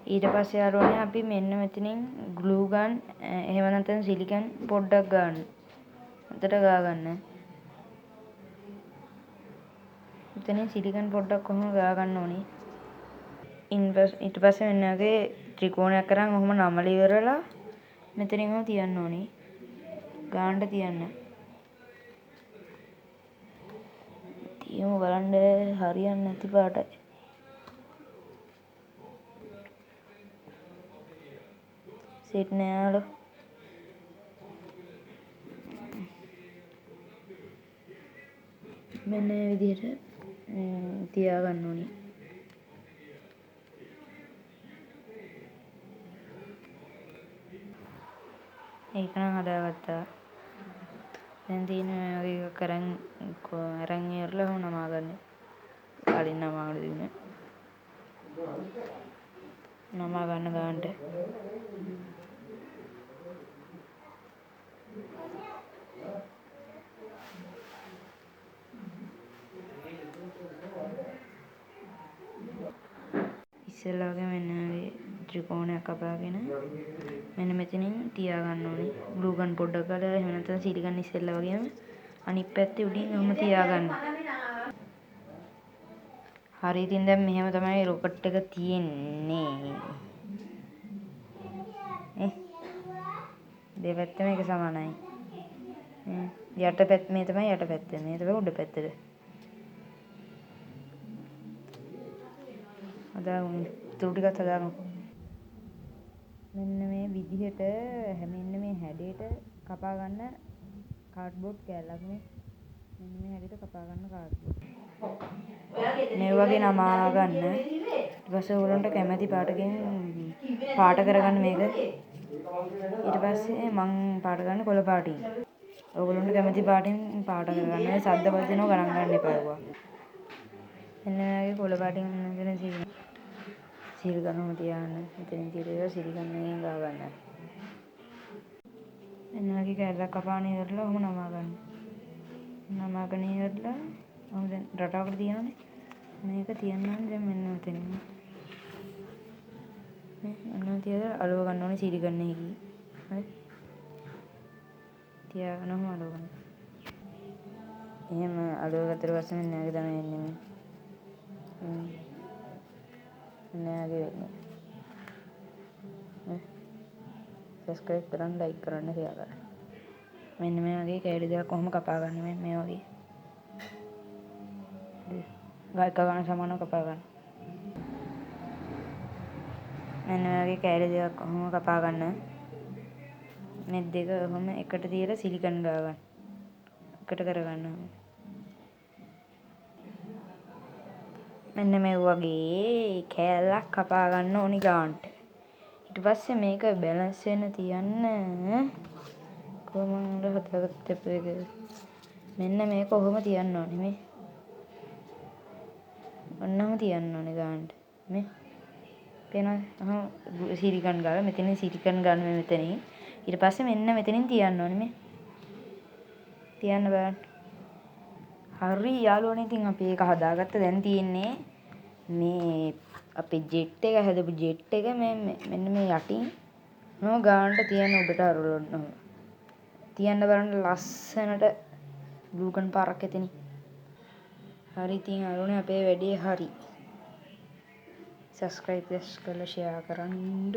ඊට පස්සේ යාළුවනේ අපි මෙන්න මෙතනින් ග්ලූ ගන් එහෙම නැත්නම් සිලිකන් පොඩ්ඩක් ගන්න. හොඳට ගා ගන්න. මෙතනින් සිලිකන් පොඩ්ඩක් කොහොම ගා ගන්න ඕනේ. ඊට පස්සේ මෙන්න වගේ ත්‍රිකෝණයක් කරන් ඔහොම නමල ඉවරලා මෙතනින් ඔහොම තියන්න ඕනේ. ගාන්න තියන්න. තියමු බලන්න හරියන්නේ නැති පාටයි. සෙට් නෑ යාළුවෝ. මෙන්න මේ විදිහට තියා ගන්න ඕනේ. ඒක නම් හදාගත්තා. දැන් තියෙන මේ වගේ එකක් අරන් ඉවරලා ඔහොම නමා ගන්න. කලින් නමාගෙන තිබුණේ. නමා ගන්න ගන්නට. ඉස්සෙල්ලා වගේ මෙන්න මේ ත්‍රිකෝණයක් කපාගෙන මෙන්න මෙතනින් තියා ගන්න ඕනේ. ග්ලූ ගන් පොඩ්ඩක් ගාලා එහෙම නැත්නම් සිලිකන් ඉස්සෙල්ලා වගේම අනිත් පැත්තේ උඩින් ඔහොම තියා ගන්න. හරි ඉතින් දැන් මෙහෙම තමයි රොකට් එක තියෙන්නේ. දෙපැත්තම එක සමානයි. යට පැත්ත මේ තමයි යට පැත්ත. මේ තමයි උඩ පැත්තට. හදාගමු. තුරු ටිකත් හදාගමු. මෙන්න මේ විදිහට මෙන්න මේ හැඩයට කපා ගන්න කාඩ්බෝඩ් කෑල්ලක් නේ. මෙන්න මේ හැඩයට කපා ගන්න කාඩ්බෝඩ්. මේ වගේ නමා ගන්න. ඊට පස්සේ ඕගොල්ලන්ට කැමති පාටකින් පාට කරගන්න මේක. ඊට පස්සේ මං පාට ගන්න කොළ පාටින්. ඕගොල්ලන්ට කැමති පාටින් පාට කරගන්න. සද්ද වදිනව ගණන් ගන්න එපා ඒවා. මෙන්න මේ වගේ කොළ පාටින් මෙතන සීල් ගන්නම තියාගන්න. මෙතනින් තියලා සීල් ගන්නකින් ගා ගන්න. මෙන්න වගේ කැල්ලක් කපාන ඉවරලා ඔහොම නමා ගන්න. නමාගෙන ඉවරලා ඔහොම දැන් රටාවකට තියනනේ. මේක තියන්නම් දැන් මෙන්න මෙතනින්. මෙන්න තියලා අලුව ගන්න ඕනේ සීල් ගන්න එකයි. හරි. තියාගෙන ඔහොම අලුව ගන්න. එහෙම අලුව ගත්තට පස්සේ මෙන්න වගේ තමයි එන්නේ. නෑගේ වෙන්නේ. සබස්ක්‍රයිබ් කරන්න, ලයික් කරන්න, ෂෙයා කරන්න. මෙන්න මේ වගේ කැලි දෙකක් කොහොම කපා ගන්න මේ වගේ. ගායක ගන්න සමානව කපා ගන්න. මෙන්න මේ වගේ කැලි දෙකක් කොහොම කපා ගන්න. මේ දෙක ඔහොම එකට තියලා සිලිකන් ගා ගන්න. එකට කරගන්න. මෙන්න මේ වගේ කෑල්ලක් කපා ගන්න ඕනි ගාන්ට. ඊට පස්සේ මේක බැලන්ස් වෙන්න තියන්න කොහොමද හදාගත්තේ මෙන්න මේක කොහොම තියන්න ඕනේ මේ. ඔන්නම තියන්න ඕනේ ගාන්ට. මේ පේනවද? සිලිකන් ගාලා මෙතනින් සිලිකන් ගන්න මෙතනින්. ඊට පස්සේ මෙන්න මෙතනින් තියන්න ඕනේ මේ. තියන්න බලන්න. හරි යාළුවනේ ඉතින් අපි ඒක හදාගත්ත. දැන් තියෙන්නේ මේ අපේ ජෙට් එක හදපු ජෙට් එක මෙන්න මේ යටින් නෝ ගානට තියන්න උඩට අරවන්න. තියන්න බලන්න ලස්සනට ග්ලූ ගන් පාරක් එතනින්. හරි ඉතින් යාළුවනේ අපේ වැඩේ හරි. සබස්ක්‍රයිබ් කරලා ෂෙයා කරන්න.